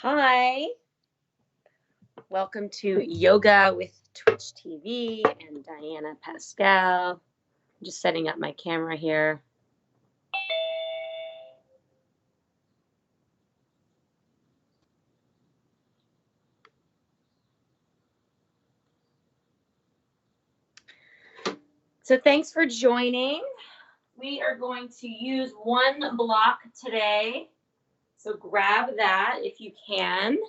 Hi, welcome to Yoga with Twitch TV and Diana Paschal. I'm just setting up my camera here. So thanks for joining. We are going to use one block today. So grab that if you can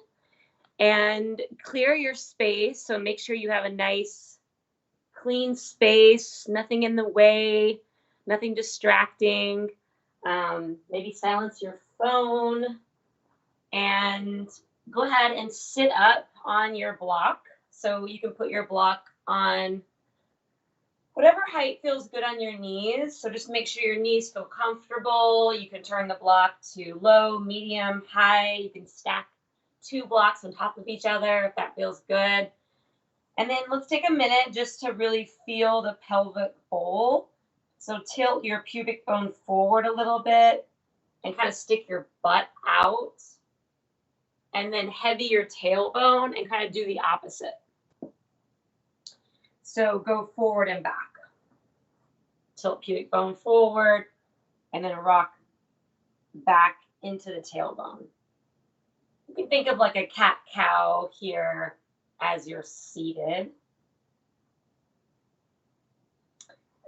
and clear your space. So make sure you have a nice clean space, nothing in the way, nothing distracting. Maybe silence your phone and go ahead and sit up on your block. So you can put your block on whatever height feels good on your knees. So just make sure your knees feel comfortable. You can turn the block to low, medium, high. You can stack 2 blocks on top of each other if that feels good. And then let's take a minute just to really feel the pelvic bowl. So tilt your pubic bone forward a little bit and kind of stick your butt out. And then heavy your tailbone and kind of do the opposite. So go forward and back. Tilt pubic bone forward and then rock back into the tailbone. You can think of like a cat-cow here as you're seated.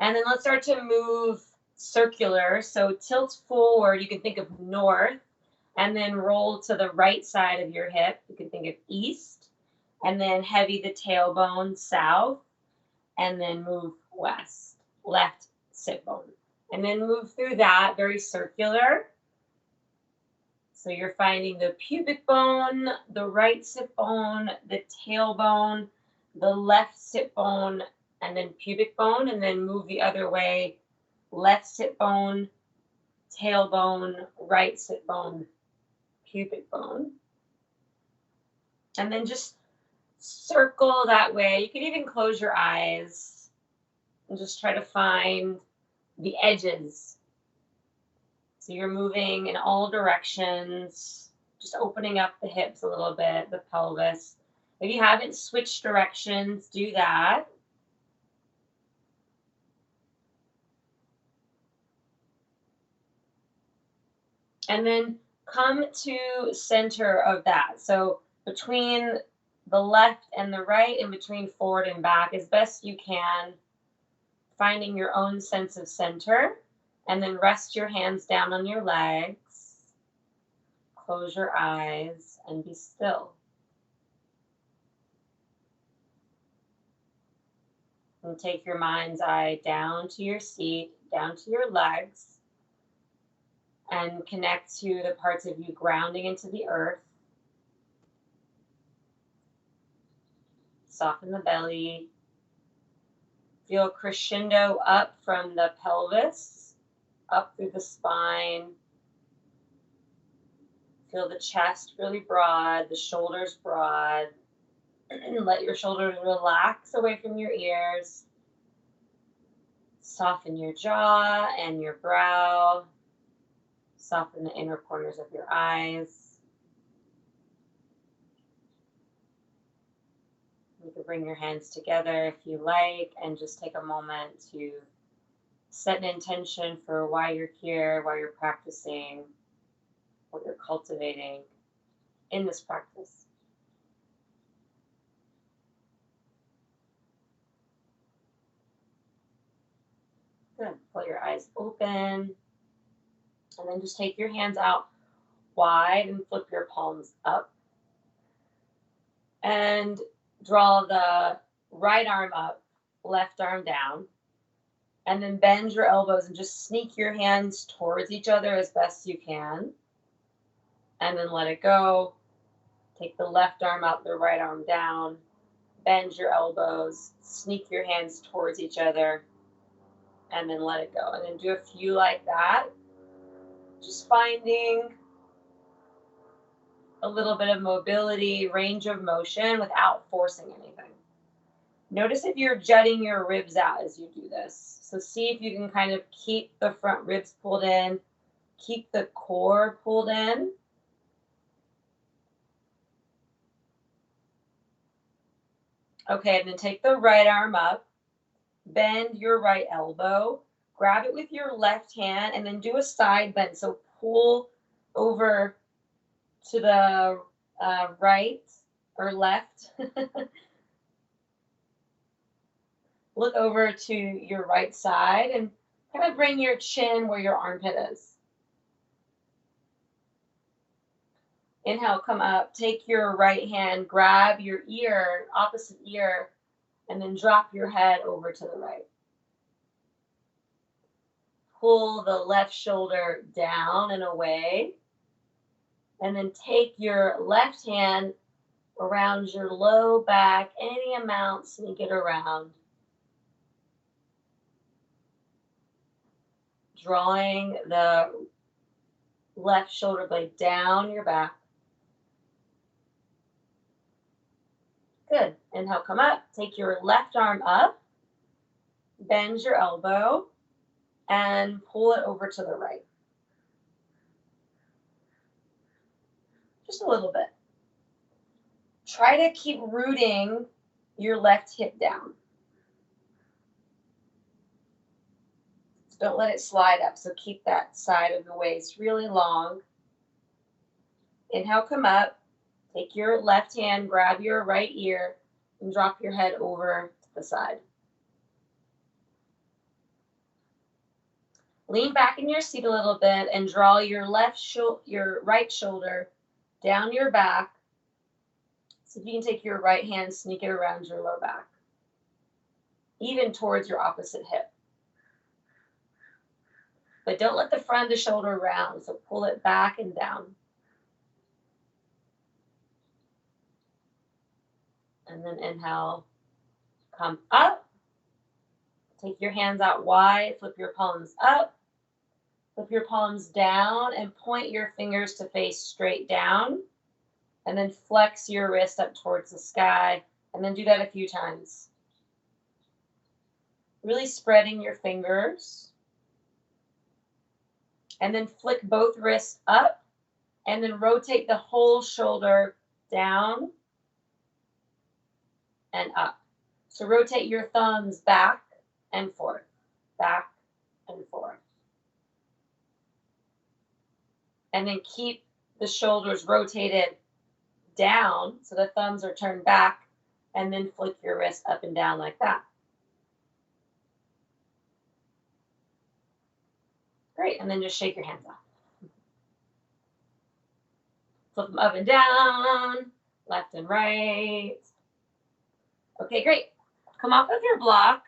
And then let's start to move circular. So tilt forward, you can think of north, and then roll to the right side of your hip. You can think of east, and then heavy the tailbone south, and then move west, left sit bone. And then move through that, very circular. So you're finding the pubic bone, the right sit bone, the tailbone, the left sit bone, and then pubic bone, and then move the other way, left sit bone, tailbone, right sit bone, pubic bone. And then just circle that way. You can even close your eyes and just try to find the edges. So you're moving in all directions, just opening up the hips a little bit, the pelvis. If you haven't switched directions, do that. And then come to center of that. So between the left and the right, and between forward and back, as best you can, finding your own sense of center. And then rest your hands down on your legs. Close your eyes and be still. And take your mind's eye down to your seat, down to your legs, and connect to the parts of you grounding into the earth. Soften the belly. Feel crescendo up from the pelvis, up through the spine. Feel the chest really broad, the shoulders broad. Let your shoulders relax away from your ears. Soften your jaw and your brow. Soften the inner corners of your eyes. You can bring your hands together if you like and just take a moment to set an intention for why you're here, why you're practicing, what you're cultivating in this practice. Good. Pull your eyes open. And then just take your hands out wide and flip your palms up. And draw the right arm up, left arm down. And then bend your elbows and just sneak your hands towards each other as best you can. And then let it go. Take the left arm up, the right arm down. Bend your elbows, sneak your hands towards each other, and then let it go. And then do a few like that. Just finding a little bit of mobility, range of motion without forcing anything. Notice if you're jutting your ribs out as you do this. So see if you can kind of keep the front ribs pulled in, keep the core pulled in. Okay, and then take the right arm up, bend your right elbow, grab it with your left hand, and then do a side bend. So pull over to the right or left. Look over to your right side and kind of bring your chin where your armpit is. Inhale, come up. Take your right hand, grab your ear, opposite ear, and then drop your head over to the right. Pull the left shoulder down and away. And then take your left hand around your low back, any amount, sneak it around. Drawing the left shoulder blade down your back. Good. Inhale, come up. Take your left arm up. Bend your elbow and pull it over to the right. Just a little bit. Try to keep rooting your left hip down. So don't let it slide up. So keep that side of the waist really long. Inhale, come up. Take your left hand, grab your right ear, and drop your head over to the side. Lean back in your seat a little bit and draw your right shoulder down your back. So if you can take your right hand, sneak it around your low back, even towards your opposite hip. But don't let the front of the shoulder round, so pull it back and down. And then inhale, come up. Take your hands out wide, flip your palms up, flip your palms down, and point your fingers to face straight down. And then flex your wrist up towards the sky, and then do that a few times. Really spreading your fingers. And then flick both wrists up, and then rotate the whole shoulder down and up. So rotate your thumbs back and forth, back and forth. And then keep the shoulders rotated down, so the thumbs are turned back, and then flick your wrist up and down like that. Great, and then just shake your hands off. Flip them up and down, left and right. Okay, great. Come off of your block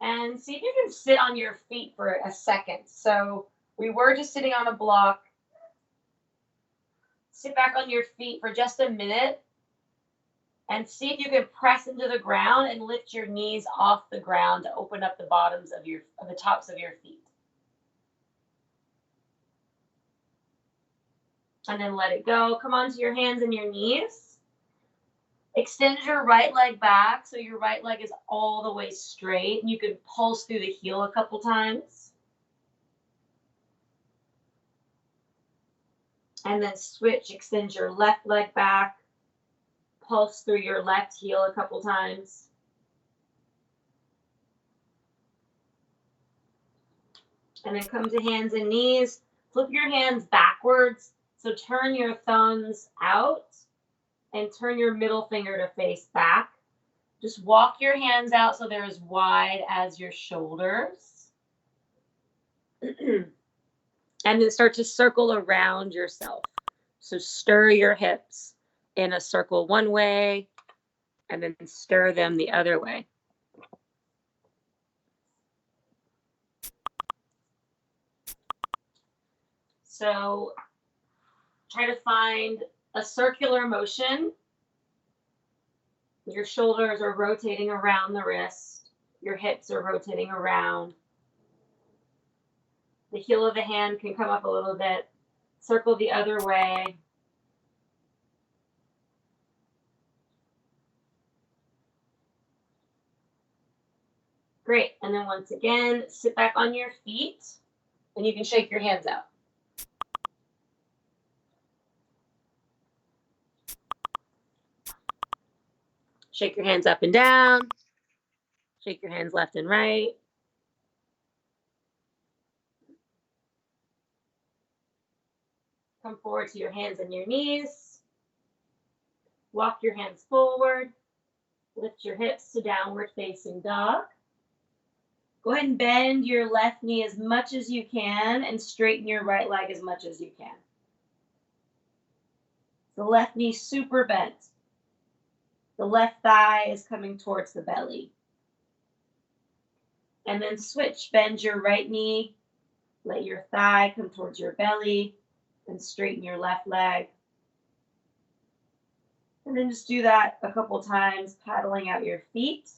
and see if you can sit on your feet for a second. So we were just sitting on a block. Sit back on your feet for just a minute and see if you can press into the ground and lift your knees off the ground to open up the bottoms of the tops of your feet. And then let it go. Come onto your hands and your knees. Extend your right leg back so your right leg is all the way straight. You can pulse through the heel a couple times. And then switch, extend your left leg back. Pulse through your left heel a couple times. And then come to hands and knees. Flip your hands backwards. So turn your thumbs out and turn your middle finger to face back. Just walk your hands out so they're as wide as your shoulders. And then start to circle around yourself. So stir your hips in a circle one way and then stir them the other way. So try to find a circular motion. Your shoulders are rotating around the wrist. Your hips are rotating around. The heel of the hand can come up a little bit. Circle the other way. Great. And then once again, sit back on your feet and you can shake your hands out. Shake your hands up and down. Shake your hands left and right. Come forward to your hands and your knees. Walk your hands forward. Lift your hips to downward facing dog. Go ahead and bend your left knee as much as you can and straighten your right leg as much as you can. The left knee super bent. The left thigh is coming towards the belly. And then switch. Bend your right knee. Let your thigh come towards your belly and straighten your left leg. And then just do that a couple times, paddling out your feet.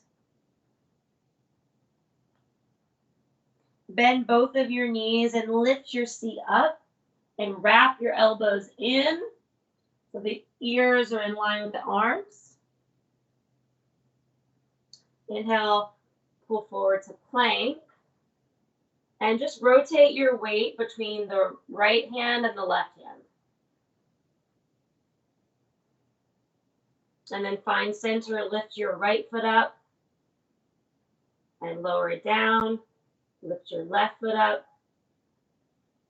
Bend both of your knees and lift your seat up and wrap your elbows in so the ears are in line with the arms. Inhale, pull forward to plank. And just rotate your weight between the right hand and the left hand. And then find center, lift your right foot up and lower it down. Lift your left foot up,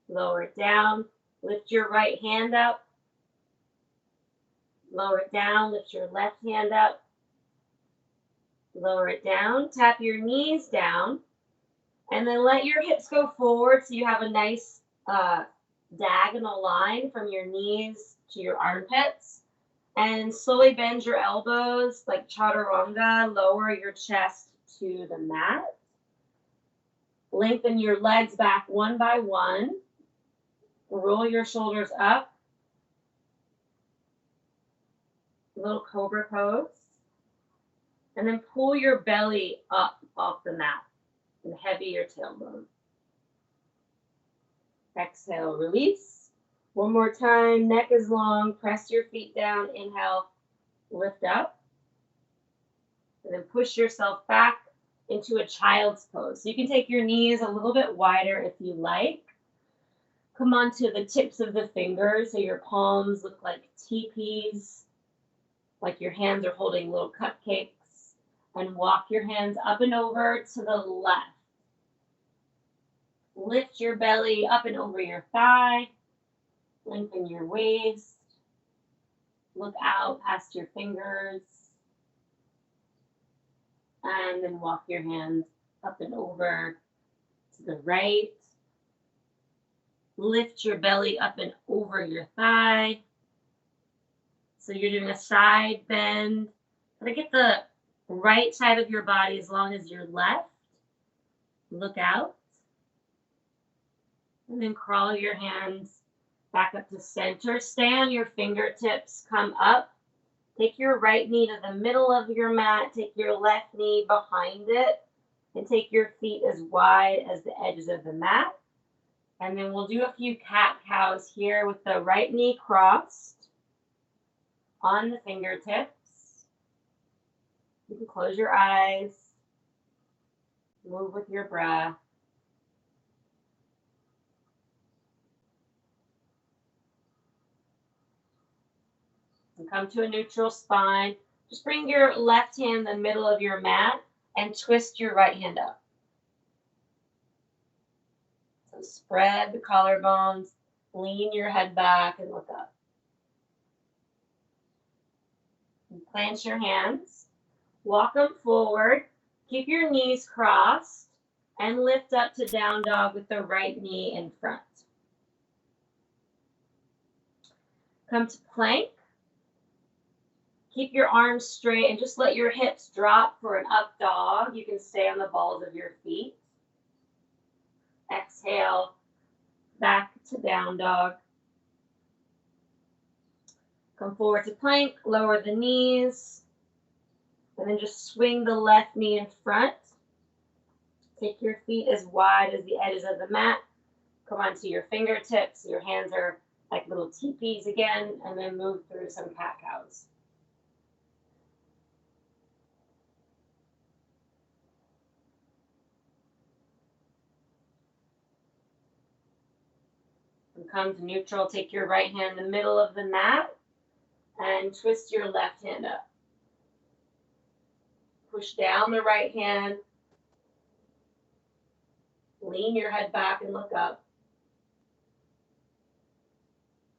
lower it down. Lift your right hand up, lower it down. Lift your left hand up, lower it down. Tap your knees down, and then let your hips go forward so you have a nice diagonal line from your knees to your armpits. And slowly bend your elbows like chaturanga. Lower your chest to the mat. Lengthen your legs back one by one. Roll your shoulders up. Little cobra pose. And then pull your belly up off the mat and heavy your tailbone. Exhale, release. One more time, neck is long. Press your feet down. Inhale, lift up. And then push yourself back into a child's pose. So you can take your knees a little bit wider if you like. Come onto the tips of the fingers so your palms look like teepees, like your hands are holding little cupcakes. And walk your hands up and over to the left. Lift your belly up and over your thigh. Lengthen your waist. Look out past your fingers. And then walk your hands up and over to the right. Lift your belly up and over your thigh. So you're doing a side bend. Try to get the right side of your body as long as your left. Look out. And then crawl your hands back up to center. Stay on your fingertips. Come up. Take your right knee to the middle of your mat. Take your left knee behind it. And take your feet as wide as the edges of the mat. And then we'll do a few cat-cows here with the right knee crossed on the fingertips. You can close your eyes. Move with your breath. And come to a neutral spine. Just bring your left hand in the middle of your mat and twist your right hand up. So spread the collarbones, lean your head back and look up. And plant your hands, walk them forward, keep your knees crossed, and lift up to down dog with the right knee in front. Come to plank. Keep your arms straight and just let your hips drop for an up dog. You can stay on the balls of your feet. Exhale, back to down dog. Come forward to plank, lower the knees, and then just swing the left knee in front. Take your feet as wide as the edges of the mat. Come onto your fingertips. Your hands are like little teepees again, and then move through some cat-cows. And come to neutral. Take your right hand in the middle of the mat and twist your left hand up. push down the right hand. Lean your head back and look up.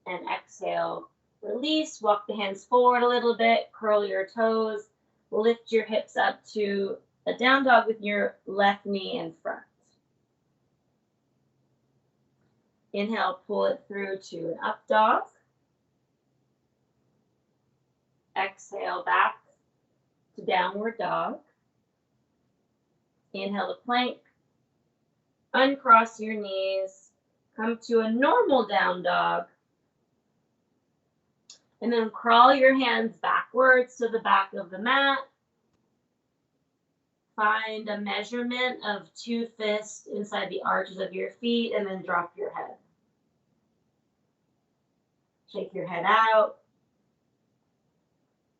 And exhale, release, walk the hands forward a little bit, curl your toes, lift your hips up to a down dog with your left knee in front. Inhale, pull it through to an up dog. Exhale, back to downward dog. Inhale to plank. Uncross your knees. Come to a normal down dog. And then crawl your hands backwards to the back of the mat. Find a measurement of 2 fists inside the arches of your feet and then drop your head. Shake your head out.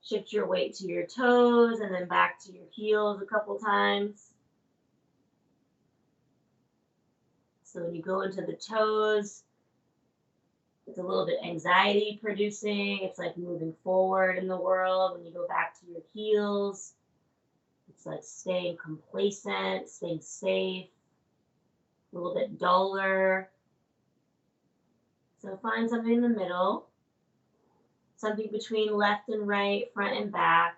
Shift your weight to your toes and then back to your heels a couple times. So when you go into the toes, it's a little bit anxiety producing. It's like moving forward in the world. When you go back to your heels, it's like staying complacent, staying safe, a little bit duller. So find something in the middle, something between left and right, front and back.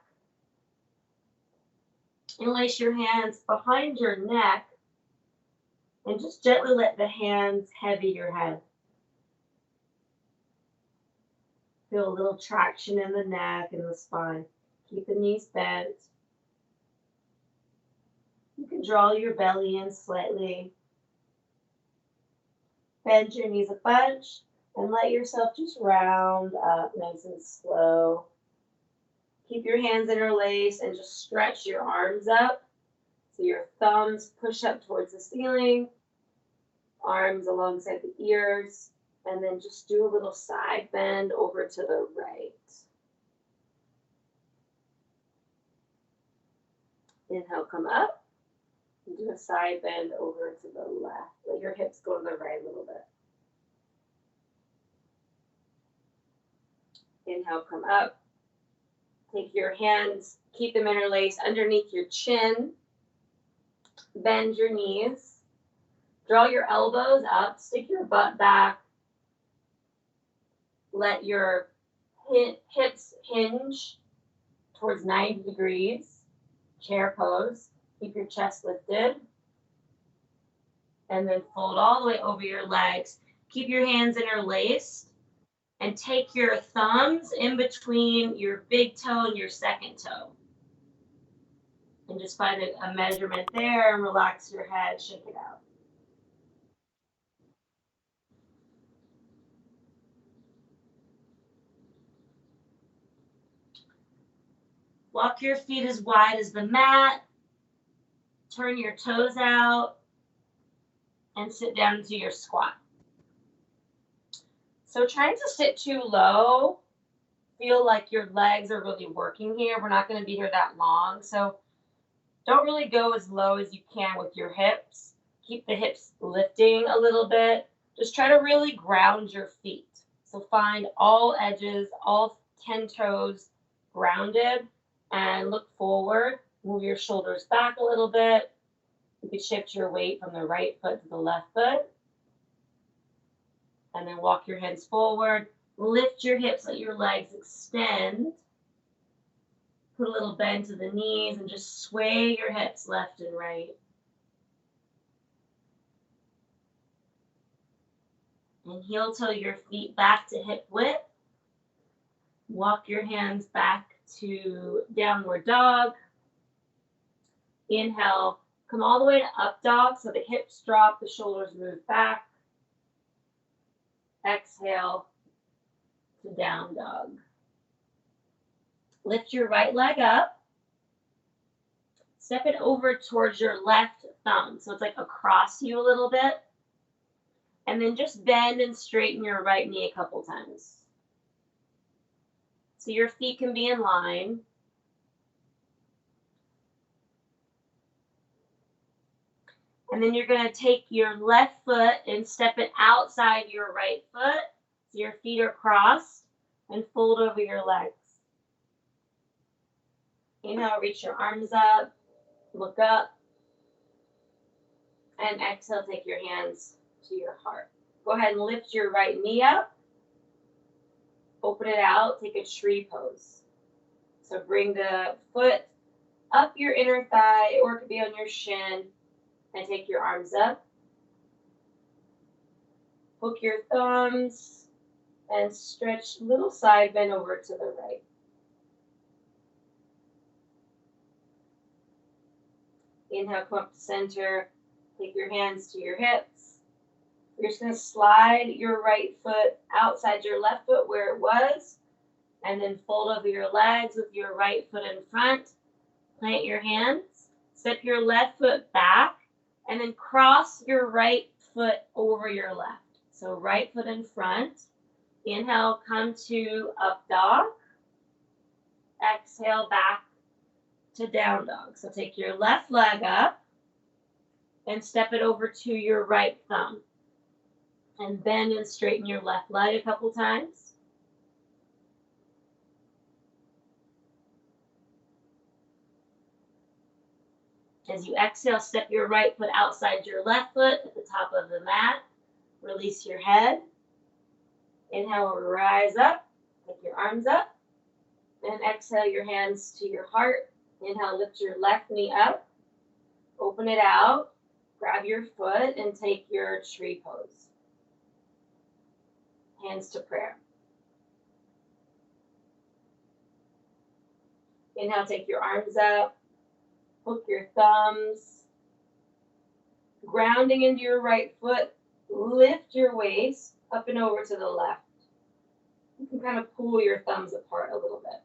And lace your hands behind your neck and just gently let the hands heavy your head. Feel a little traction in the neck and the spine. Keep the knees bent. You can draw your belly in slightly. Bend your knees a bunch and let yourself just round up nice and slow. Keep your hands interlaced and just stretch your arms up. So your thumbs push up towards the ceiling, arms alongside the ears, and then just do a little side bend over to the right. Inhale, come up. And do a side bend over to the left. Let your hips go to the right a little bit. Inhale, come up. Take your hands, keep them interlaced underneath your chin. Bend your knees. Draw your elbows up. Stick your butt back. Let your hips hinge towards 90 degrees. Chair pose. Keep your chest lifted. And then fold all the way over your legs. Keep your hands interlaced. And take your thumbs in between your big toe and your second toe. And just find a measurement there and relax your head, shake it out. Walk your feet as wide as the mat. Turn your toes out and sit down into your squat. So trying to sit too low, feel like your legs are really working here. We're not going to be here that long. So don't really go as low as you can with your hips. Keep the hips lifting a little bit. Just try to really ground your feet. So find all edges, all 10 toes grounded, and look forward. Move your shoulders back a little bit. You can shift your weight from the right foot to the left foot. And then walk your hands forward. Lift your hips, let your legs extend. Put a little bend to the knees and just sway your hips left and right. And heel toe your feet back to hip width. Walk your hands back to downward dog. Inhale, come all the way to up dog so the hips drop, the shoulders move back. Exhale to down dog. Lift your right leg up. Step it over towards your left thumb. So it's like across you a little bit. And then just bend and straighten your right knee a couple times. So your feet can be in line. And then you're going to take your left foot and step it outside your right foot. So your feet are crossed and fold over your legs. Inhale, reach your arms up, look up. And exhale, take your hands to your heart. Go ahead and lift your right knee up. Open it out, take a tree pose. So bring the foot up your inner thigh, or it could be on your shin, and take your arms up. Hook your thumbs and stretch, little side bend over to the right. Inhale, come up to center. Take your hands to your hips. You're just going to slide your right foot outside your left foot where it was, and then fold over your legs with your right foot in front. Plant your hands. Step your left foot back, and then cross your right foot over your left. So right foot in front. Inhale, come to up dog. Exhale, back to down dog. So take your left leg up and step it over to your right thumb. And bend and straighten your left leg a couple times. As you exhale, step your right foot outside your left foot at the top of the mat. Release your head. Inhale, rise up. Take your arms up. And exhale, your hands to your heart. Inhale, lift your left knee up. Open it out. Grab your foot and take your tree pose. Hands to prayer. Inhale, take your arms up. Hook your thumbs. Grounding into your right foot. Lift your waist up and over to the left. You can kind of pull your thumbs apart a little bit.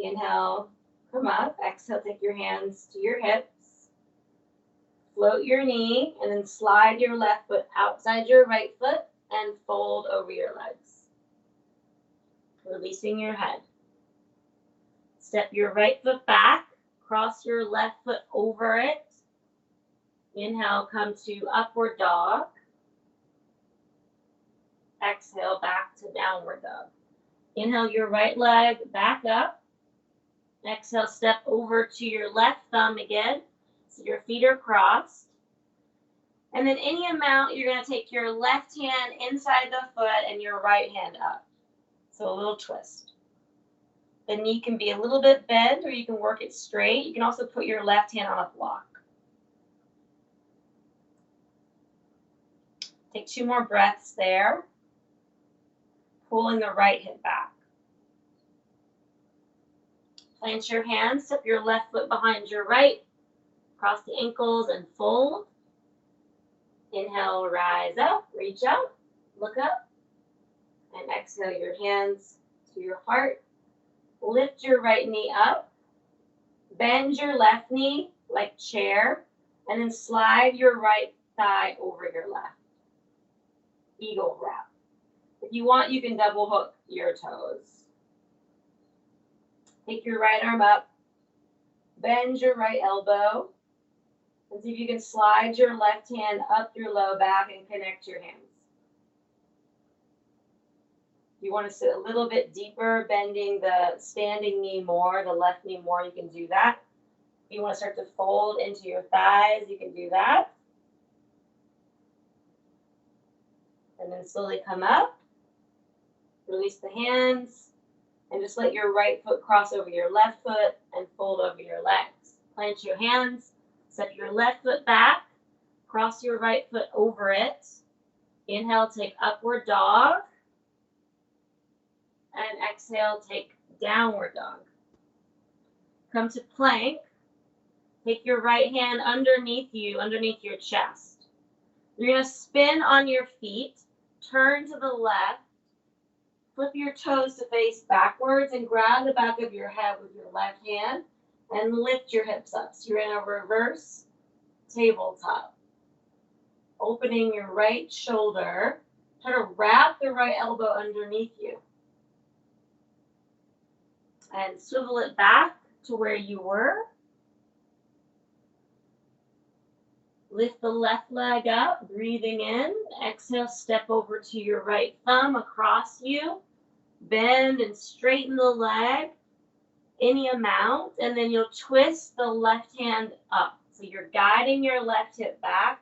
Inhale, come up. Exhale, take your hands to your hips. Float your knee and then slide your left foot outside your right foot and fold over your legs. Releasing your head. Step your right foot back. Cross your left foot over it. Inhale, come to upward dog. Exhale, back to downward dog. Inhale your right leg back up. Exhale, step over to your left thumb again. So your feet are crossed. And then any amount, you're going to take your left hand inside the foot and your right hand up. So a little twist. The knee can be a little bit bent, or you can work it straight. You can also put your left hand on a block. Take 2 more breaths there. Pulling the right hip back. Plant your hands, step your left foot behind your right. Cross the ankles and fold. Inhale, rise up, reach up, look up. And exhale your hands to your heart. Lift your right knee up. Bend your left knee like chair. And then slide your right thigh over your left. Eagle wrap. If you want, you can double hook your toes. Take your right arm up. Bend your right elbow. And see if you can slide your left hand up your low back and connect your hands. You want to sit a little bit deeper, bending the standing knee more, the left knee more, you can do that. If you want to start to fold into your thighs, you can do that. And then slowly come up. Release the hands. And just let your right foot cross over your left foot and fold over your legs. Plant your hands. Step your left foot back. Cross your right foot over it. Inhale, take upward dog. And exhale, take downward dog. Come to plank. Take your right hand underneath you, underneath your chest. You're going to spin on your feet. Turn to the left. Flip your toes to face backwards and grab the back of your head with your left hand and lift your hips up. So you're in a reverse tabletop. Opening your right shoulder. Try to wrap the right elbow underneath you. And swivel it back to where you were. Lift the left leg up, breathing in. Exhale, step over to your right thumb across you. Bend and straighten the leg any amount, and then you'll twist the left hand up. So you're guiding your left hip back,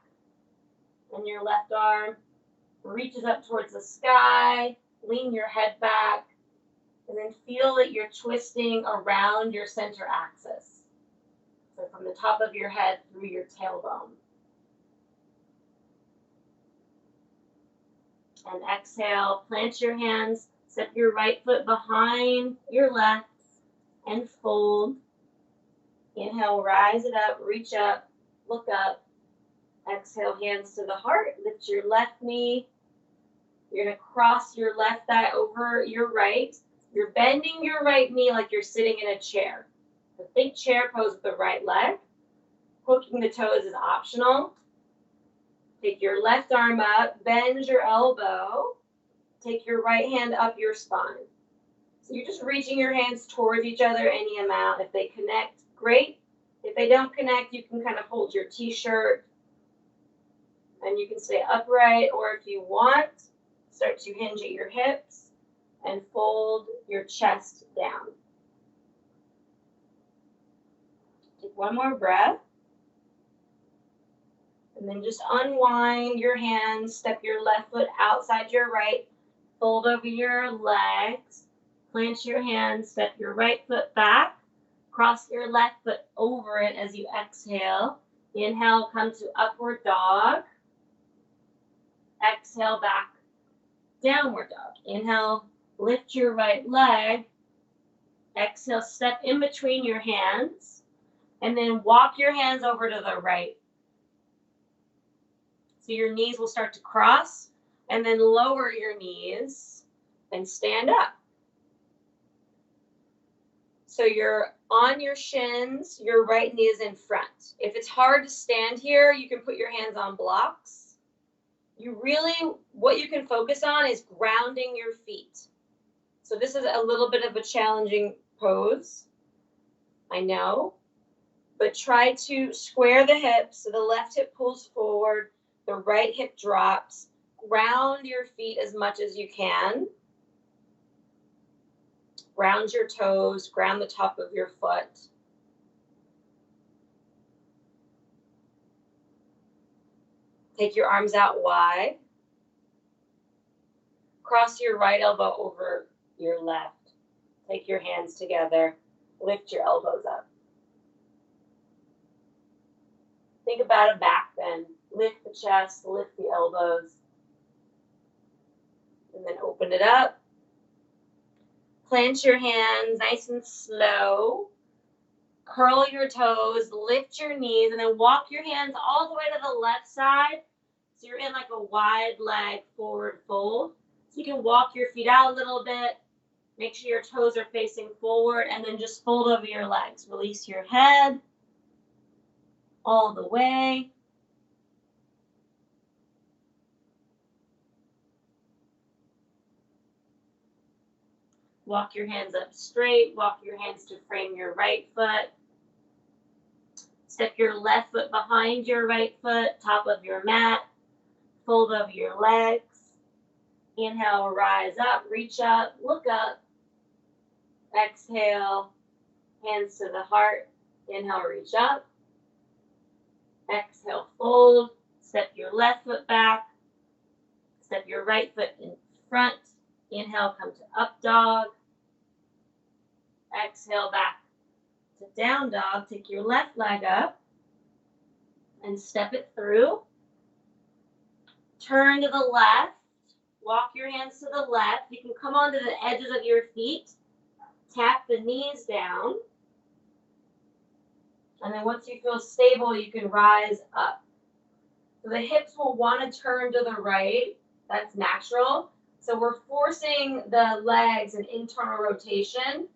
and your left arm reaches up towards the sky. Lean your head back, and then feel that you're twisting around your center axis. So from the top of your head through your tailbone. And exhale, plant your hands, step your right foot behind your left, and fold. Inhale, rise it up, reach up, look up. Exhale, hands to the heart, lift your left knee. You're gonna cross your left thigh over your right. You're bending your right knee like you're sitting in a chair. So think chair pose with the right leg. Hooking the toes is optional. Take your left arm up, bend your elbow. Take your right hand up your spine. So you're just reaching your hands towards each other any amount. If they connect, great. If they don't connect, you can kind of hold your t-shirt and you can stay upright, or if you want, start to hinge at your hips and fold your chest down. Take one more breath. And then just unwind your hands, step your left foot outside your right, fold over your legs, plant your hands, step your right foot back, cross your left foot over it as you exhale. Inhale, come to upward dog. Exhale, back, downward dog. Inhale, lift your right leg. Exhale, step in between your hands, and then walk your hands over to the right. So your knees will start to cross, and then lower your knees and stand up. So you're on your shins, your right knee is in front. If it's hard to stand here, you can put your hands on blocks. What you can focus on is grounding your feet. So this is a little bit of a challenging pose, I know, but try to square the hips so the left hip pulls forward, the right hip drops. Ground your feet as much as you can. Ground your toes, ground the top of your foot. Take your arms out wide. Cross your right elbow over your left. Take your hands together. Lift your elbows up. Think about a back bend. Lift the chest, lift the elbows. And then open it up. Plant your hands nice and slow. Curl your toes, lift your knees, and then walk your hands all the way to the left side. So you're in like a wide leg forward fold. So you can walk your feet out a little bit. Make sure your toes are facing forward, and then just fold over your legs. Release your head all the way. Walk your hands up straight. Walk your hands to frame your right foot. Step your left foot behind your right foot, top of your mat. Fold over your legs. Inhale, rise up, reach up, look up. Exhale, hands to the heart. Inhale, reach up. Exhale, fold. Step your left foot back. Step your right foot in front. Inhale, come to up dog. Exhale, back to down dog. Take your left leg up and step it through. Turn to the left. Walk your hands to the left. You can come onto the edges of your feet. Tap the knees down. And then once you feel stable, you can rise up. So the hips will want to turn to the right. That's natural. So we're forcing the legs an internal rotation.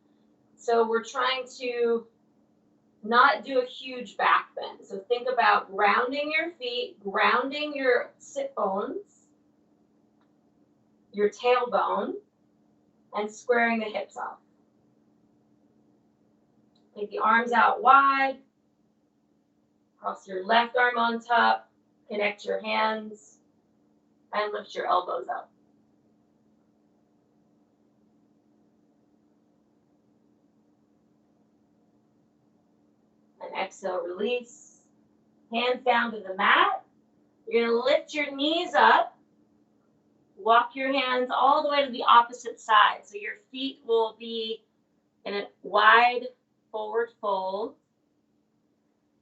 So we're trying to not do a huge back bend. So think about grounding your feet, grounding your sit bones, your tailbone, and squaring the hips off. Take the arms out wide. Cross your left arm on top. Connect your hands and lift your elbows up. Exhale, release. Hands down to the mat. You're going to lift your knees up. Walk your hands all the way to the opposite side. So your feet will be in a wide forward fold.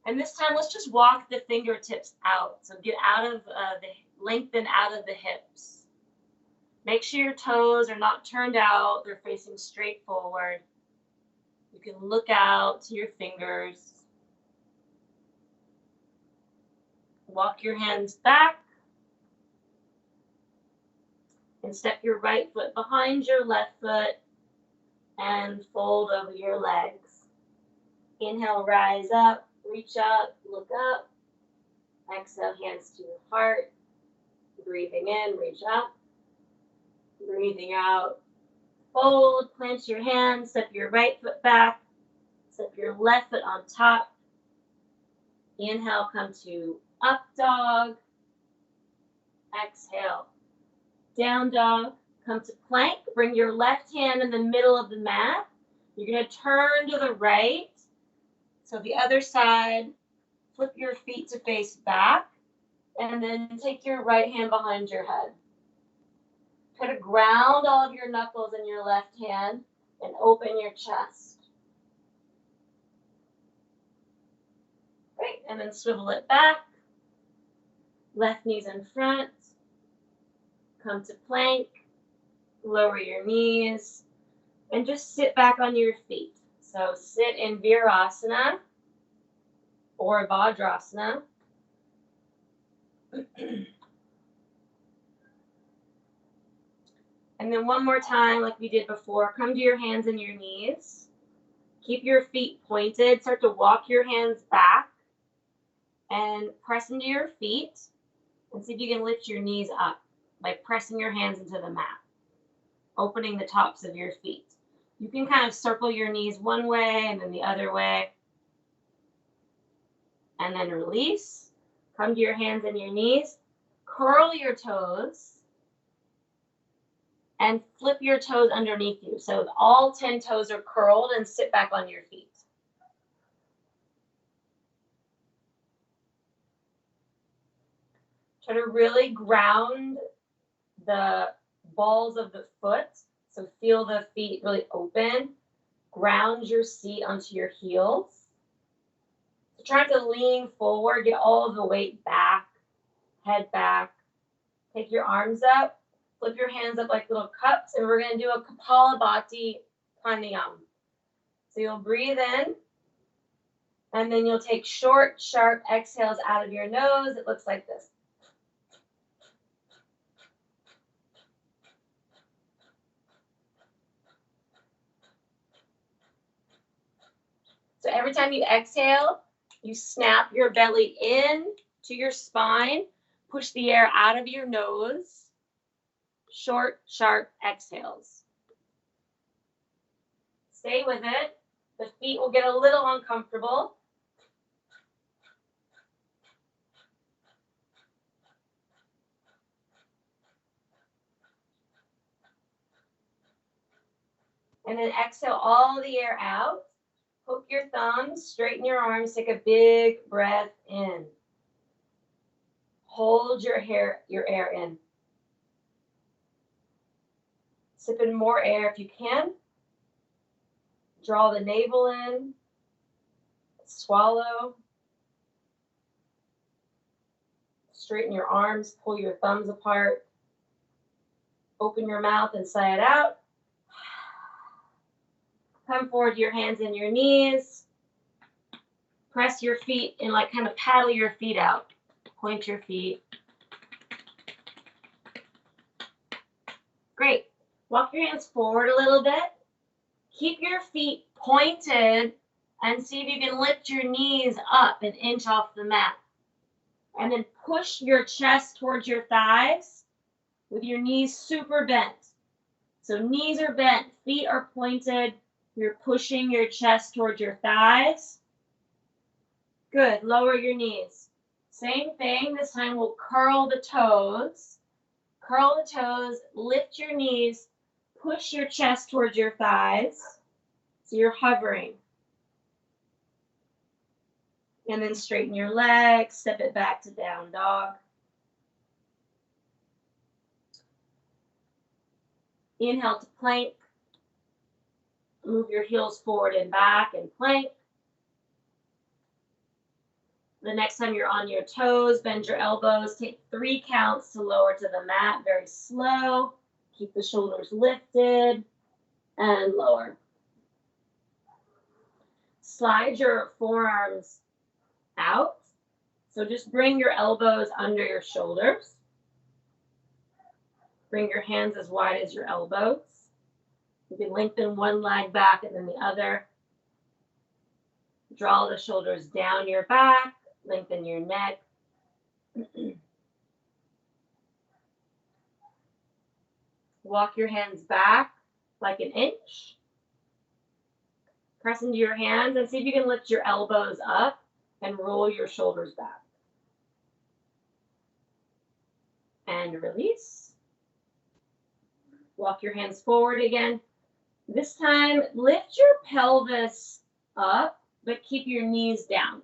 And this time, let's just walk the fingertips out. So get out of lengthen out of the hips. Make sure your toes are not turned out. They're facing straight forward. You can look out to your fingers. Walk your hands back. And step your right foot behind your left foot and fold over your legs. Inhale, rise up, reach up, look up. Exhale, hands to your heart. Breathing in, reach up. Breathing out, fold, plant your hands, step your right foot back, step your left foot on top. Inhale, come to up dog. Exhale, down dog. Come to plank. Bring your left hand in the middle of the mat. You're going to turn to the right. So the other side, flip your feet to face back, and then take your right hand behind your head. Try to ground all of your knuckles in your left hand and open your chest. Great, and then swivel it back. Left knee's in front. Come to plank. Lower your knees. And just sit back on your feet. So sit in Virasana or Vajrasana. And then one more time, like we did before, come to your hands and your knees. Keep your feet pointed. Start to walk your hands back and press into your feet. And see if you can lift your knees up by pressing your hands into the mat, opening the tops of your feet. You can kind of circle your knees one way and then the other way. And then release. Come to your hands and your knees. Curl your toes. And flip your toes underneath you. So all 10 toes are curled and sit back on your feet. Try to really ground the balls of the foot. So feel the feet really open. Ground your seat onto your heels. So try to lean forward, get all of the weight back, head back. Take your arms up. Flip your hands up like little cups, and we're going to do a Kapalabhati pranayama. So you'll breathe in, and then you'll take short, sharp exhales out of your nose. It looks like this. So every time you exhale, you snap your belly in to your spine, push the air out of your nose. Short, sharp exhales. Stay with it. The feet will get a little uncomfortable. And then exhale all the air out. Hook your thumbs, straighten your arms, take a big breath in. Hold your air in. Sip in more air if you can. Draw the navel in. Swallow. Straighten your arms, pull your thumbs apart. Open your mouth and sigh it out. Come forward to your hands and your knees. Press your feet and like kind of paddle your feet out. Point your feet. Great. Walk your hands forward a little bit. Keep your feet pointed and see if you can lift your knees up an inch off the mat. And then push your chest towards your thighs with your knees super bent. So knees are bent, feet are pointed. You're pushing your chest towards your thighs. Good. Lower your knees. Same thing. This time we'll curl the toes. Curl the toes, lift your knees, push your chest towards your thighs. So you're hovering. And then straighten your legs, step it back to down dog. Inhale to plank. Move your heels forward and back and plank. The next time you're on your toes, bend your elbows. Take 3 counts to lower to the mat, very slow. Keep the shoulders lifted and lower. Slide your forearms out. So just bring your elbows under your shoulders. Bring your hands as wide as your elbows. You can lengthen one leg back and then the other. Draw the shoulders down your back. Lengthen your neck. Walk your hands back like an inch. Press into your hands and see if you can lift your elbows up and roll your shoulders back. And release. Walk your hands forward again. This time, lift your pelvis up, but keep your knees down.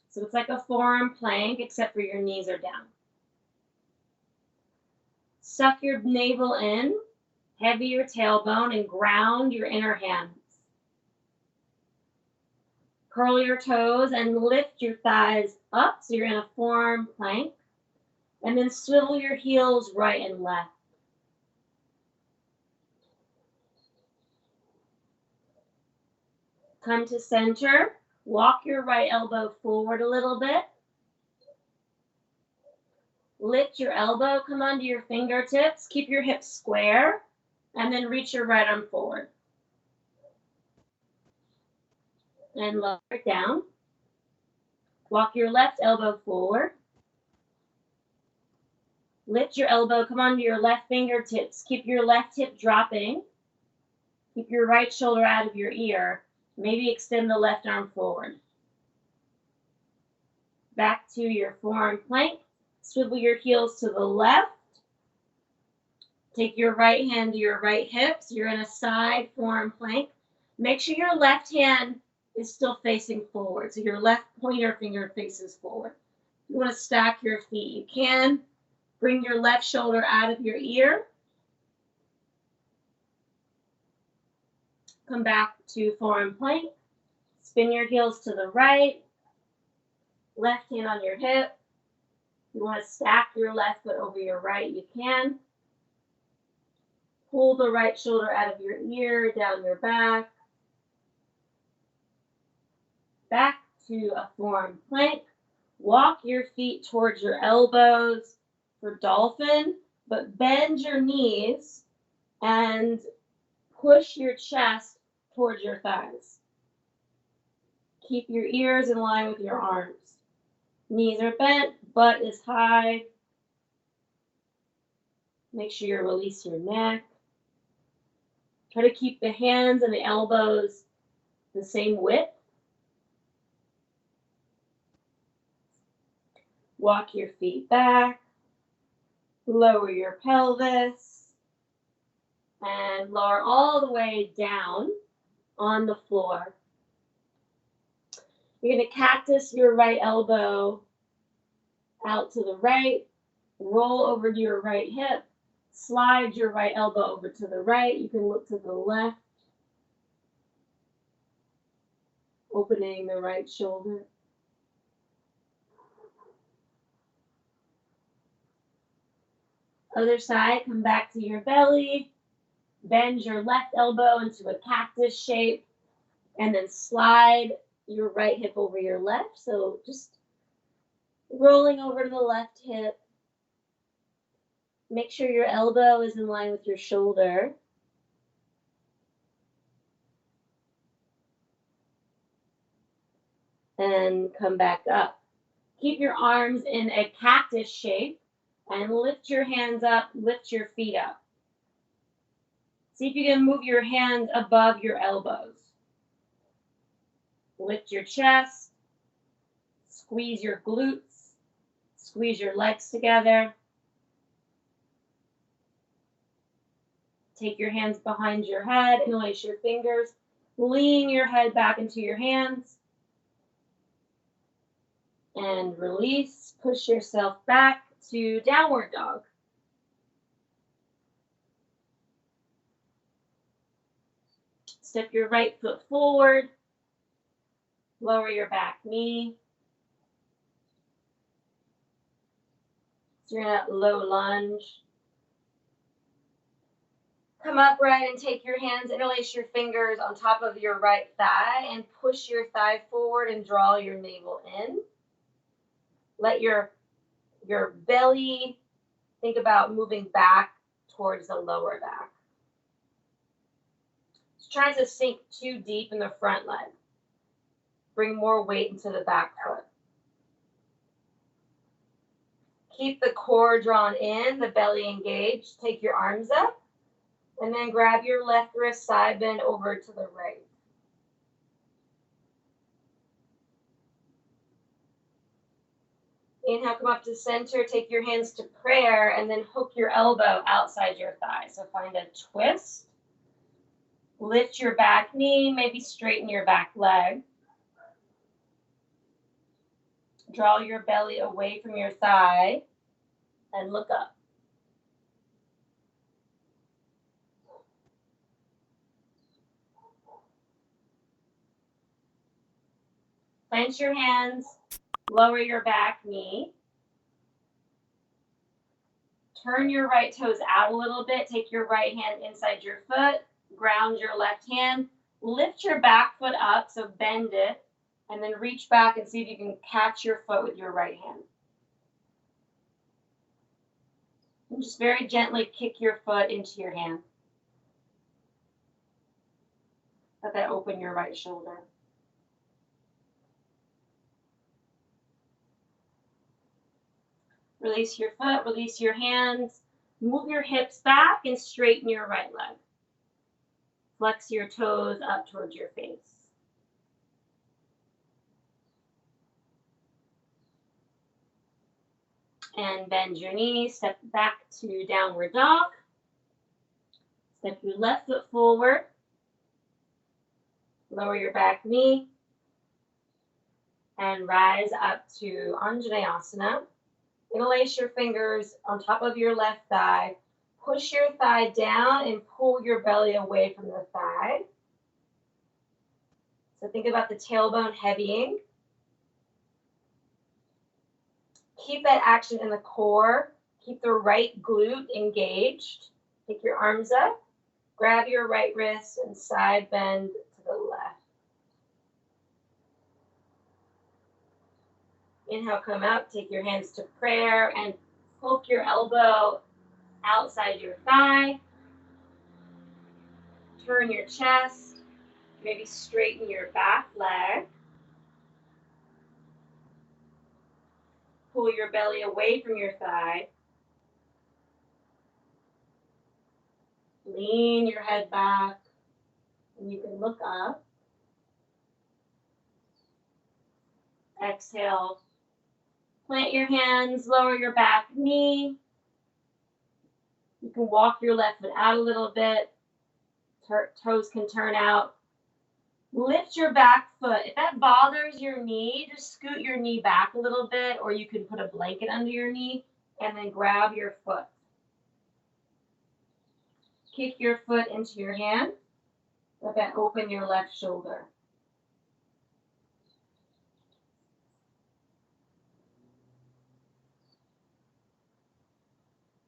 So it's like a forearm plank, except for your knees are down. Suck your navel in, heavy your tailbone, and ground your inner hands. Curl your toes and lift your thighs up so you're in a forearm plank. And then swivel your heels right and left. Come to center. Walk your right elbow forward a little bit. Lift your elbow, come onto your fingertips. Keep your hips square. And then reach your right arm forward. And lower it down. Walk your left elbow forward. Lift your elbow, come onto your left fingertips. Keep your left hip dropping. Keep your right shoulder out of your ear. Maybe extend the left arm forward. Back to your forearm plank. Swivel your heels to the left. Take your right hand to your right hip. So you're in a side forearm plank. Make sure your left hand is still facing forward. So your left pointer finger faces forward. If you want to stack your feet, you can. Bring your left shoulder out of your ear. Come back to forearm plank. Spin your heels to the right. Left hand on your hip. You want to stack your left foot over your right, you can. Pull the right shoulder out of your ear, down your back. Back to a forearm plank. Walk your feet towards your elbows for dolphin, but bend your knees and push your chest towards your thighs. Keep your ears in line with your arms. Knees are bent, butt is high. Make sure you release your neck. Try to keep the hands and the elbows the same width. Walk your feet back. Lower your pelvis. And lower all the way down on the floor. You're going to cactus your right elbow out to the right. Roll over to your right hip. Slide your right elbow over to the right. You can look to the left. Opening the right shoulder. Other side, come back to your belly. Bend your left elbow into a cactus shape. And then slide your right hip over your left. So just rolling over to the left hip. Make sure your elbow is in line with your shoulder. And come back up. Keep your arms in a cactus shape and lift your hands up, lift your feet up. See if you can move your hands above your elbows. Lift your chest, squeeze your glutes, squeeze your legs together. Take your hands behind your head, interlace your fingers, lean your head back into your hands. And release. Push yourself back to downward dog. Step your right foot forward. Lower your back knee. So you're in that low lunge. Come upright and take your hands, interlace your fingers on top of your right thigh and push your thigh forward and draw your navel in. Let your belly, think about moving back towards the lower back. Try to sink too deep in the front leg. Bring more weight into the back foot. Keep the core drawn in, the belly engaged. Take your arms up, and then grab your left wrist, side bend over to the right. Inhale, come up to center. Take your hands to prayer, and then hook your elbow outside your thigh. So find a twist. Lift your back knee, maybe straighten your back leg. Draw your belly away from your thigh and look up. Clench your hands, lower your back knee. Turn your right toes out a little bit. Take your right hand inside your foot. Ground your left hand. Lift your back foot up, so bend it. And then reach back and see if you can catch your foot with your right hand. And just very gently kick your foot into your hand. Let that open your right shoulder. Release your foot, release your hands. Move your hips back and straighten your right leg. Flex your toes up towards your face. And bend your knees, step back to downward dog. Step your left foot forward. Lower your back knee. And rise up to Anjaneyasana. Interlace your fingers on top of your left thigh. Push your thigh down and pull your belly away from the thigh. So think about the tailbone heavying. Keep that action in the core. Keep the right glute engaged. Take your arms up. Grab your right wrist and side bend to the left. Inhale, come up. Take your hands to prayer and hook your elbow outside your thigh. Turn your chest. Maybe straighten your back leg. Pull your belly away from your thigh. Lean your head back, and you can look up. Exhale. Plant your hands, lower your back knee. You can walk your left foot out a little bit. Toes can turn out. Lift your back foot. If that bothers your knee, just scoot your knee back a little bit, or you can put a blanket under your knee and then grab your foot. Kick your foot into your hand. Let that open your left shoulder.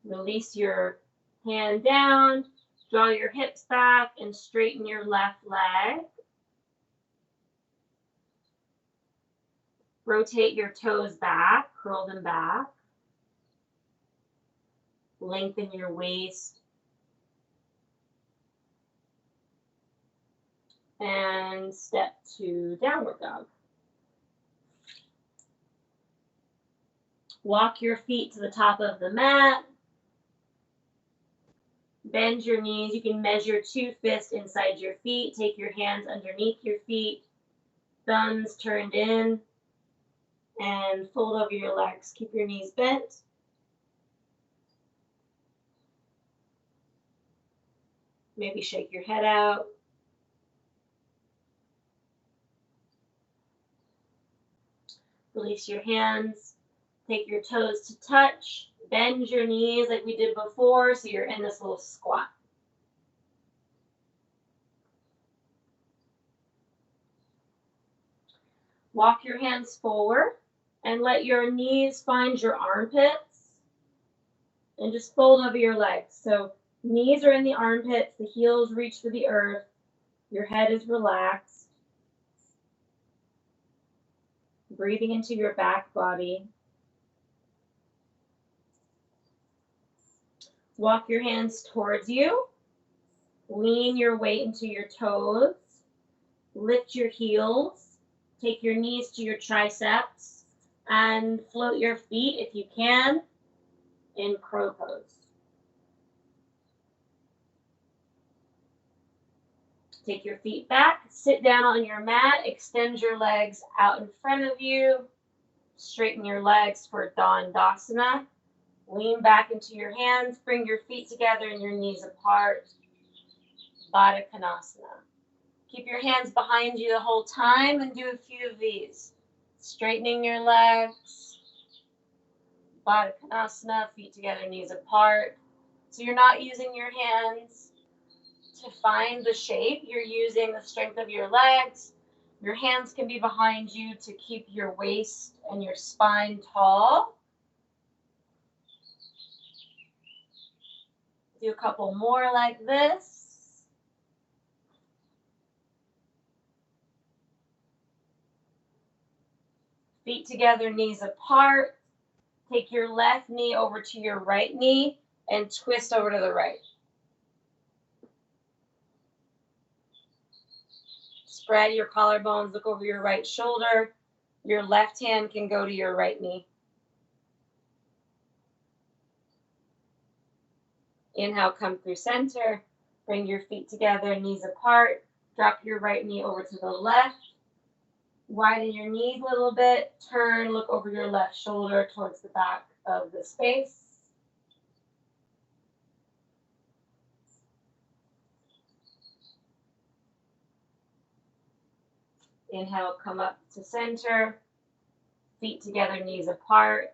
Release your hand down. Draw your hips back and straighten your left leg. Rotate your toes back, curl them back. Lengthen your waist. And step to downward dog. Walk your feet to the top of the mat. Bend your knees. You can measure 2 fists inside your feet. Take your hands underneath your feet. Thumbs turned in. And fold over your legs. Keep your knees bent. Maybe shake your head out. Release your hands. Take your toes to touch. Bend your knees like we did before, so you're in this little squat. Walk your hands forward and let your knees find your armpits and just fold over your legs. So knees are in the armpits, the heels reach for the earth, your head is relaxed. Breathing into your back body. Walk your hands towards you. Lean your weight into your toes. Lift your heels. Take your knees to your triceps and float your feet if you can in crow pose. Take your feet back, sit down on your mat, extend your legs out in front of you, straighten your legs for Dandasana. Lean back into your hands, bring your feet together and your knees apart, Baddha Konasana. Keep your hands behind you the whole time and do a few of these. Straightening your legs, Baddha Konasana, feet together, knees apart. So you're not using your hands to find the shape, you're using the strength of your legs. Your hands can be behind you to keep your waist and your spine tall. Do a couple more like this. Feet together, knees apart. Take your left knee over to your right knee and twist over to the right. Spread your collarbones, look over your right shoulder. Your left hand can go to your right knee. Inhale, come through center. Bring your feet together, knees apart. Drop your right knee over to the left. Widen your knees a little bit. Turn, look over your left shoulder towards the back of the space. Inhale, come up to center. Feet together, knees apart.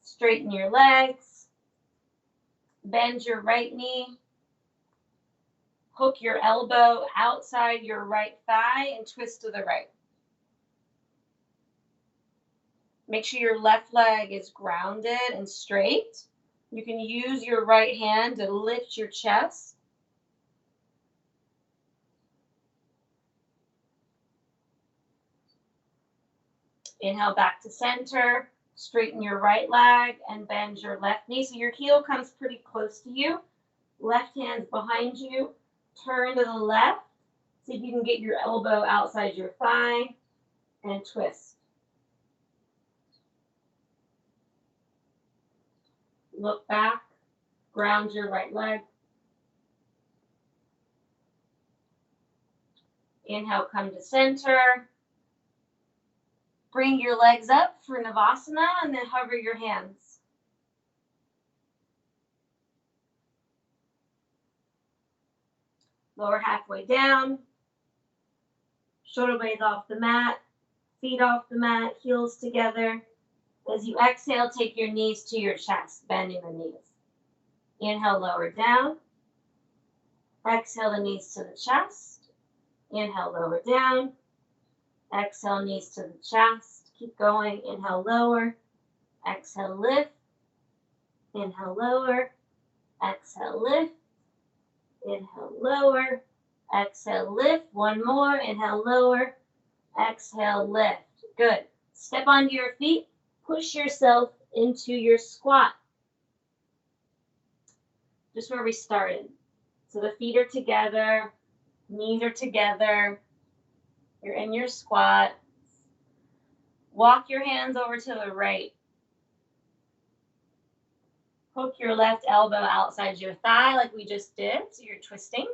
Straighten your legs. Bend your right knee. Hook your elbow outside your right thigh and twist to the right. Make sure your left leg is grounded and straight. You can use your right hand to lift your chest. Inhale back to center. Straighten your right leg and bend your left knee so your heel comes pretty close to you. Left hand's behind you. Turn to the left. See if you can get your elbow outside your thigh and twist. Look back. Ground your right leg. Inhale, come to center. Bring your legs up for Navasana and then hover your hands. Lower halfway down. Shoulder blades off the mat. Feet off the mat. Heels together. As you exhale, take your knees to your chest, bending the knees. Inhale, lower down. Exhale, the knees to the chest. Inhale, lower down. Exhale, knees to the chest. Keep going. Inhale, lower. Exhale, lift. Inhale, lower. Exhale, lift. Inhale, lower. Exhale, lift. One more. Inhale, lower. Exhale, lift. Good. Step onto your feet. Push yourself into your squat. Just where we started. So the feet are together. Knees are together. You're in your squat. Walk your hands over to the right. Hook your left elbow outside your thigh like we just did, so you're twisting.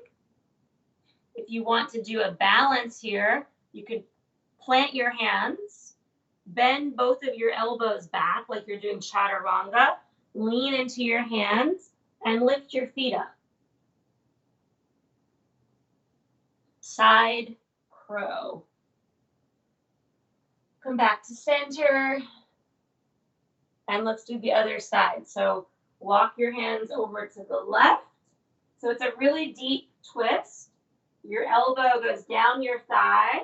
If you want to do a balance here, you could plant your hands, bend both of your elbows back like you're doing chaturanga, lean into your hands, and lift your feet up. Side crow. Come back to center. And let's do the other side. So walk your hands over to the left. So it's a really deep twist. Your elbow goes down your thigh.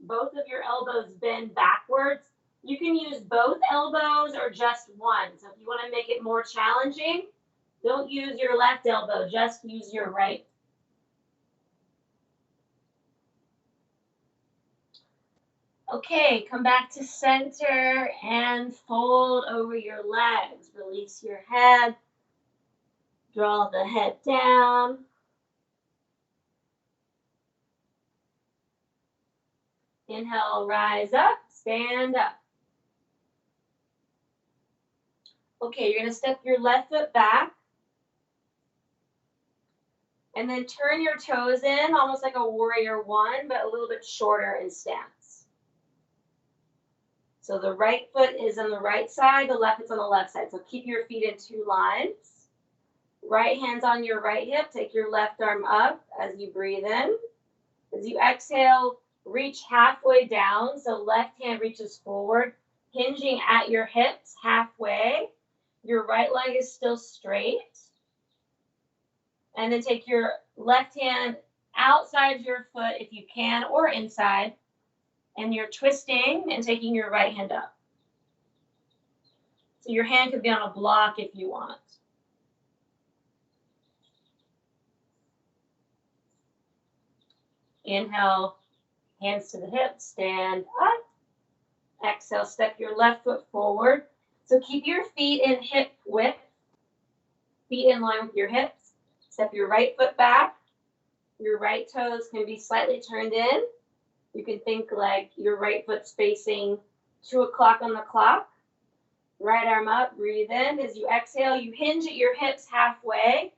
Both of your elbows bend backwards. You can use both elbows or just one. So if you want to make it more challenging, don't use your left elbow, just use your right. Okay, come back to center and fold over your legs. Release your head. Draw the head down. Inhale, rise up, stand up. Okay, you're going to step your left foot back. And then turn your toes in, almost like a warrior one, but a little bit shorter in stance. So the right foot is on the right side, the left is on the left side. So keep your feet in two lines. Right hand's on your right hip. Take your left arm up as you breathe in. As you exhale, reach halfway down. So left hand reaches forward, hinging at your hips halfway. Your right leg is still straight. And then take your left hand outside your foot if you can, or inside. And you're twisting and taking your right hand up. So your hand could be on a block if you want. Inhale, hands to the hips, stand up. Exhale, step your left foot forward. So keep your feet in hip width, feet in line with your hips. Step your right foot back. Your right toes can be slightly turned in. You can think like your right foot's facing 2 o'clock on the clock. Right arm up, breathe in. As you exhale, you hinge at your hips halfway.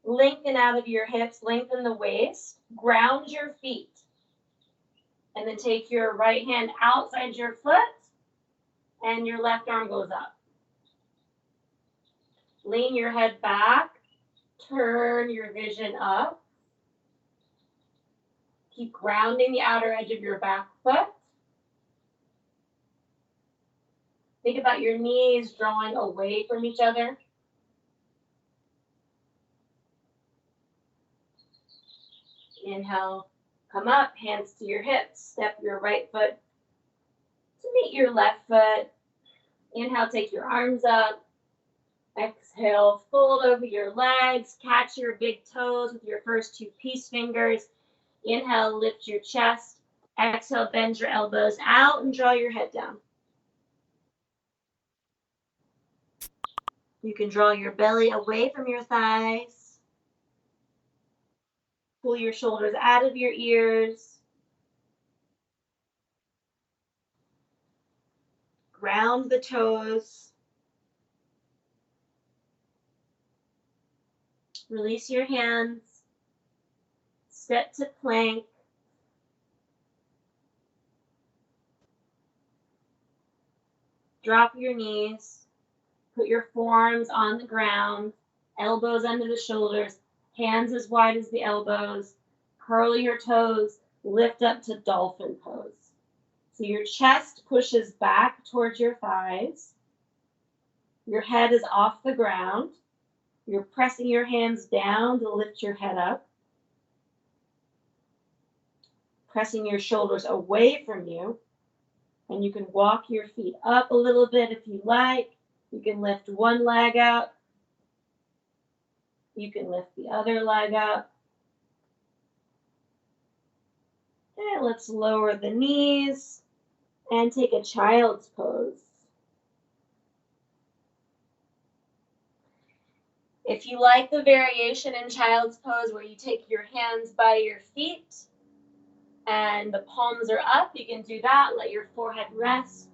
Lengthen out of your hips, lengthen the waist. Ground your feet. And then take your right hand outside your foot, and your left arm goes up. Lean your head back. Turn your vision up. Keep grounding the outer edge of your back foot. Think about your knees drawing away from each other. Inhale, come up, hands to your hips. Step your right foot to meet your left foot. Inhale, take your arms up. Exhale, fold over your legs. Catch your big toes with your first two peace fingers. Inhale, lift your chest. Exhale, bend your elbows out and draw your head down. You can draw your belly away from your thighs. Pull your shoulders out of your ears. Ground the toes. Release your hands. Step to plank. Drop your knees. Put your forearms on the ground. Elbows under the shoulders. Hands as wide as the elbows. Curl your toes. Lift up to dolphin pose. So your chest pushes back towards your thighs. Your head is off the ground. You're pressing your hands down to lift your head up. Pressing your shoulders away from you. And you can walk your feet up a little bit if you like. You can lift one leg up. You can lift the other leg up. And let's lower the knees and take a child's pose. If you like the variation in child's pose where you take your hands by your feet and the palms are up, you can do that. Let your forehead rest.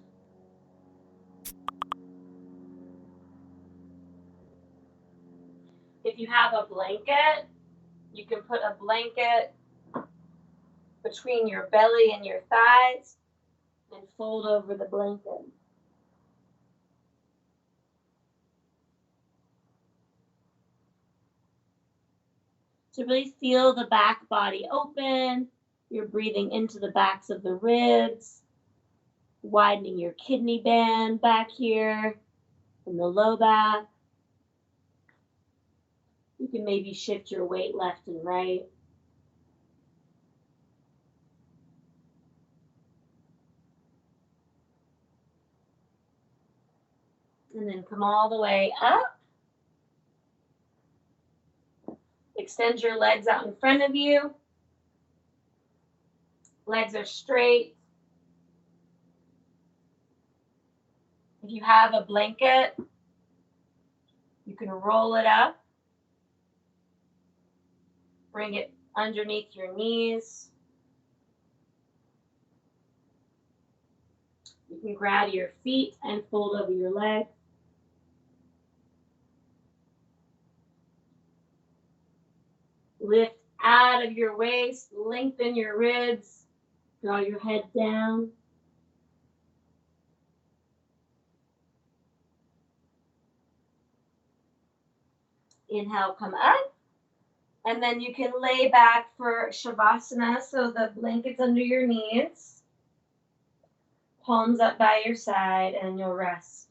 If you have a blanket, you can put a blanket between your belly and your thighs and fold over the blanket. To really feel the back body open, you're breathing into the backs of the ribs. widening your kidney band back here in the low back. You can maybe shift your weight left and right. And then come all the way up. Extend your legs out in front of you. Legs are straight. If you have a blanket, you can roll it up. Bring it underneath your knees. You can grab your feet and fold over your legs. Lift out of your waist, lengthen your ribs, draw your head down. Inhale, come up. And then you can lay back for Shavasana, so the blanket's under your knees. Palms up by your side, and you'll rest.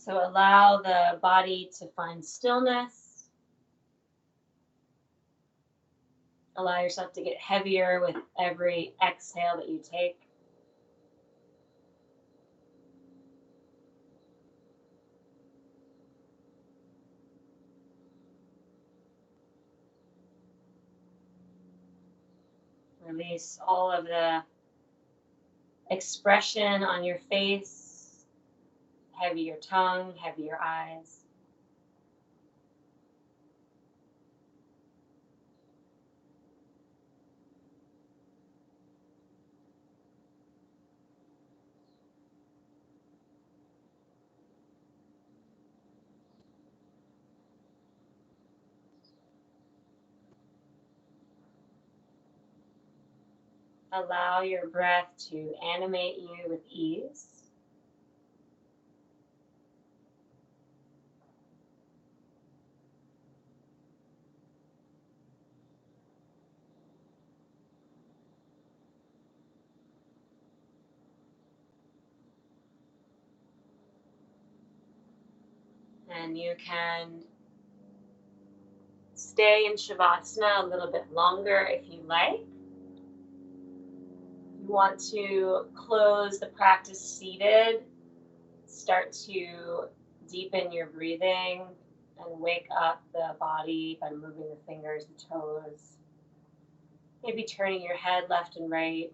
So allow the body to find stillness. Allow yourself to get heavier with every exhale that you take. Release all of the expression on your face. Heavy your tongue, heavy your eyes. Allow your breath to animate you with ease. And you can stay in Shavasana a little bit longer if you like. You want to close the practice seated. Start to deepen your breathing and wake up the body by moving the fingers and toes. Maybe turning your head left and right.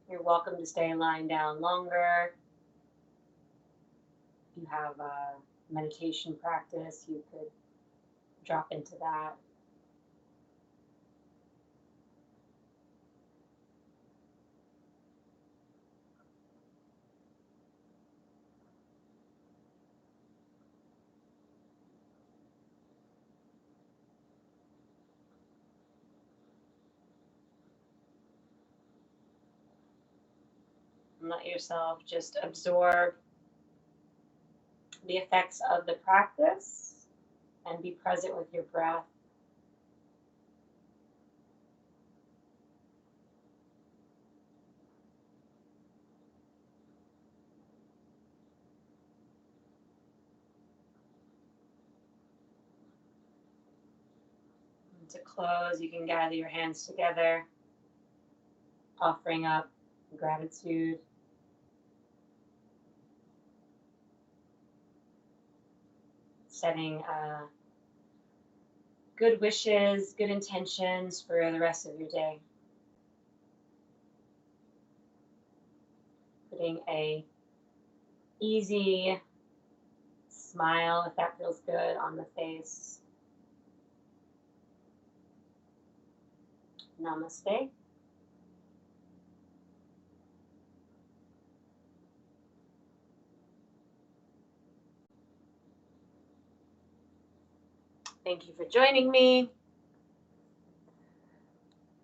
You're welcome to stay lying down longer. If you have a meditation practice, you could drop into that. And let yourself just absorb the effects of the practice and be present with your breath. And to close, you can gather your hands together, offering up gratitude. Setting good wishes, good intentions for the rest of your day. Putting a easy smile, if that feels good, on the face. Namaste. Thank you for joining me.